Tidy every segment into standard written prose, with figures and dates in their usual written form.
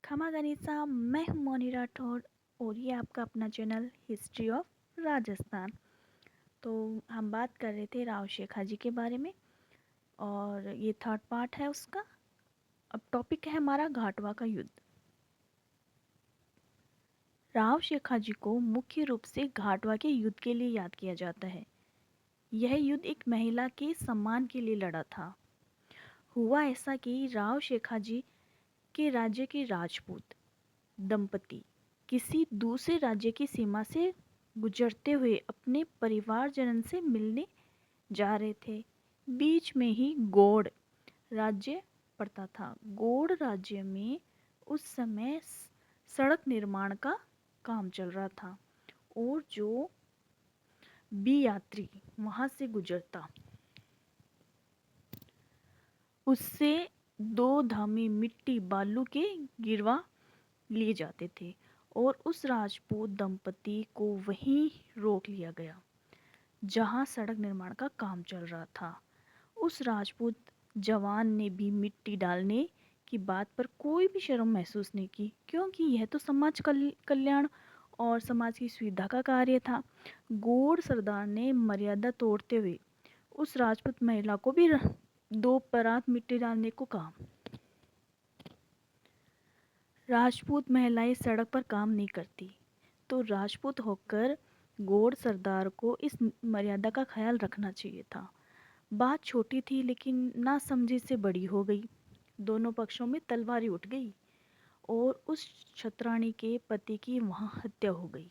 खमा गनीसा, मैं हूं मोनी राठौर और ये आपका अपना चैनल हिस्ट्री ऑफ राजस्थान। तो हम बात कर रहे थे राव शेखाजी के बारे में और ये थर्ड पार्ट है उसका। अब टॉपिक है हमारा घाटवा का युद्ध। राव शेखाजी को मुख्य रूप से घाटवा के युद्ध के लिए याद किया जाता है। यह युद्ध एक महिला के सम्मान के लिए लड़ा था। हुआ ऐसा कि राव शेखाजी के राज्य के राजपूत दंपति किसी दूसरे राज्य की सीमा से गुजरते हुए अपने परिवारजन से मिलने जा रहे थे। बीच में ही गौड़ राज्य पड़ता था। गौड़ राज्य में उस समय सड़क निर्माण का काम चल रहा था और जो भी यात्री वहां से गुजरता उससे दो धामी मिट्टी बालू के गिरवा लिए जाते थे और उस राजपूत दंपति को वहीं रोक लिया गया जहां सड़क निर्माण का काम चल रहा था। उस राजपूत जवान ने भी मिट्टी डालने की बात पर कोई भी शर्म महसूस नहीं की, क्योंकि यह तो समाज कल्याण और समाज की सुविधा का कार्य था। गौड़ सरदार ने मर्यादा तोड़ते हुए उस राजपूत महिला को भी दो परात मिट्टी डालने को कहा। राजपूत महिलाएं सड़क पर काम नहीं करती, तो राजपूत होकर गौड़ सरदार को इस मर्यादा का ख्याल रखना चाहिए था। बात छोटी थी लेकिन नासमझी से बड़ी हो गई। दोनों पक्षों में तलवारें उठ गई और उस छत्राणी के पति की वहां हत्या हो गई।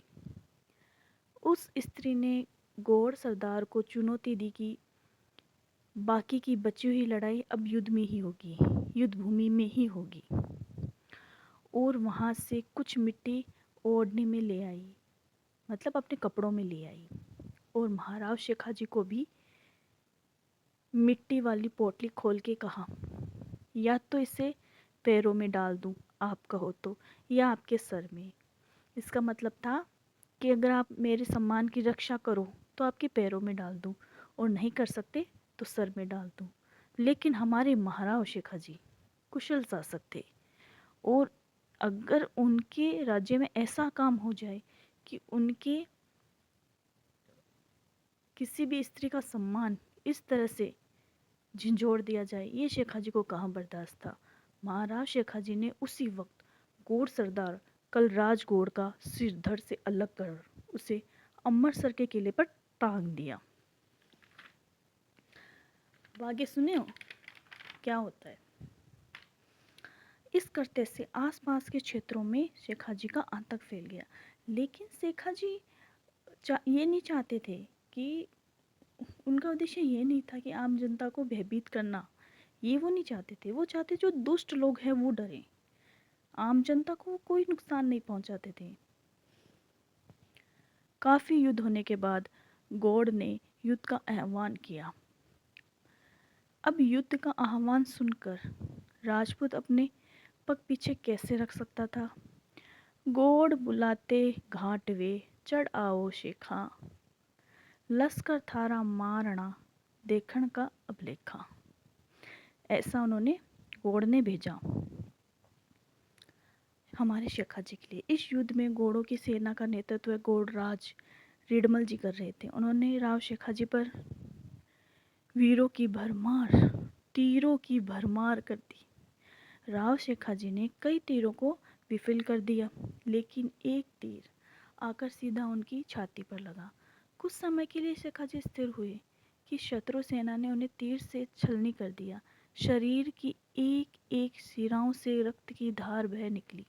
उस स्त्री ने गौड़ सरदार को चुनौती दी कि बाकी की बची हुई लड़ाई अब युद्ध में ही होगी, युद्ध भूमि में ही होगी। और वहां से कुछ मिट्टी ओढ़ने में ले आई, मतलब अपने कपड़ों में ले आई। और महाराव शेखाजी को भी मिट्टी वाली पोटली खोल के कहा, या तो इसे पैरों में डाल दूं आप कहो तो, या आपके सर में। इसका मतलब था कि अगर आप मेरे सम्मान की रक्षा करो तो आपके पैरों में डाल दूं, और नहीं कर सकते तो सर में डाल दूं। लेकिन हमारे महाराव शेखाजी कुशल शासक थे और अगर उनके राज्य में ऐसा काम हो जाए कि उनके किसी भी स्त्री का सम्मान इस तरह से झिंझोड़ दिया जाए, ये शेखाजी को कहाँ बर्दाश्त था। महाराज शेखाजी ने उसी वक्त गौड़ सरदार कलराज गौड़ का सिर धड़ से अलग कर उसे अमृतसर के किले पर टांग दिया। आगे सुने हो क्या होता है। इस करते से आसपास के क्षेत्रों में शेखाजी का आतंक फैल गया। लेकिन शेखाजी ये नहीं चाहते थे कि उनका उद्देश्य ये नहीं था कि आम जनता को भयभीत करना, ये वो नहीं चाहते थे। वो चाहते जो दुष्ट लोग हैं वो डरें, आम जनता को कोई नुकसान नहीं पहुंचाते थे। काफी युद्ध होने के बाद गौड़ ने युद्ध का आह्वान किया। अब युद्ध का आह्वान सुनकर राजपूत अपने पग पीछे कैसे रख सकता था। गौड़ बुलाते घाट वे चढ़ आओ शेखा, लश्कर थारा मारना देखण का अभलेखा। ऐसा उन्होंने गौड़ ने भेजा हमारे शेखाजी के लिए। इस युद्ध में गौड़ों की सेना का नेतृत्व गौड़ राज रिडमल जी कर रहे थे। उन्होंने राव शेखाजी पर वीरों की भरमार, तीरों की भरमार कर दी। राव शेखाजी ने कई तीरों को विफल कर दिया, लेकिन एक तीर आकर सीधा उनकी छाती पर लगा। कुछ समय के लिए शेखाजी स्थिर हुए कि शत्रु सेना ने उन्हें तीर से छलनी कर दिया। शरीर की एक एक सिराओं से रक्त की धार बह निकली।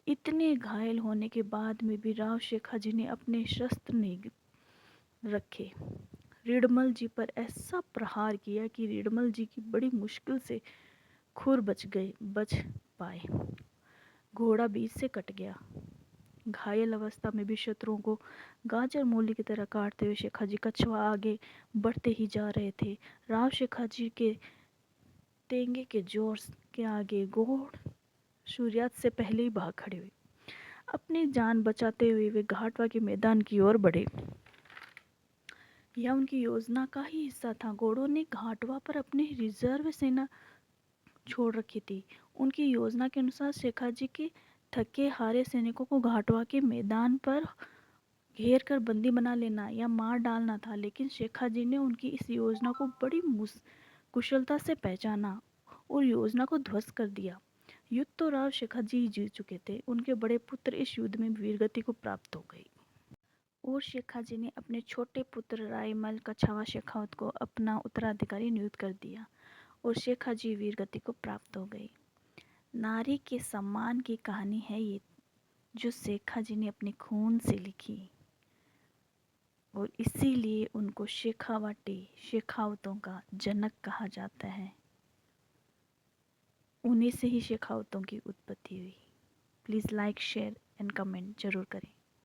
इतने घायल होने के बाद में भी राव शेखाजी ने अपने शस्त्र नहीं रखे। रिडमल जी पर ऐसा प्रहार किया कि रिडमल जी की बड़ी मुश्किल से खुर बच पाए। घोड़ा बीच से कट गया। घायल अवस्था में भी शत्रुओं को गाजर मूली की तरह काटते हुए शेखाजी कछुआ आगे बढ़ते ही जा रहे थे। राव शेखाजी के तेंगे के जोर के आगे गौड़ सूर्यास्त से पहले ही भाग खड़े हुए। अपनी जान बचाते हुए वे घाटवा के मैदान की ओर बढ़े। यह उनकी योजना का ही हिस्सा था। गौड़ों ने घाटवा पर अपनी रिजर्व सेना छोड़ रखी थी। उनकी योजना के अनुसार शेखाजी के थके हारे सैनिकों को घाटवा के मैदान पर घेर कर बंदी बना लेना या मार डालना था, लेकिन शेखाजी ने उनकी इस योजना को बड़ी कुशलता से पहचाना और योजना को ध्वस्त कर दिया। युद्ध तो राव शेखाजी ही जीत चुके थे, उनके बड़े पुत्र इस युद्ध में वीरगति को प्राप्त हो गई और शेखाजी ने अपने छोटे पुत्र रायमल कछावा शेखावत को अपना उत्तराधिकारी नियुक्त कर दिया और शेखाजी वीरगति को प्राप्त हो गई। नारी के सम्मान की कहानी है ये, जो शेखाजी ने अपने खून से लिखी और इसीलिए उनको शेखावटी शेखावतों का जनक कहा जाता है। उन्हीं से ही शेखावतों की उत्पत्ति हुई। Please like share and comment ज़रूर करें।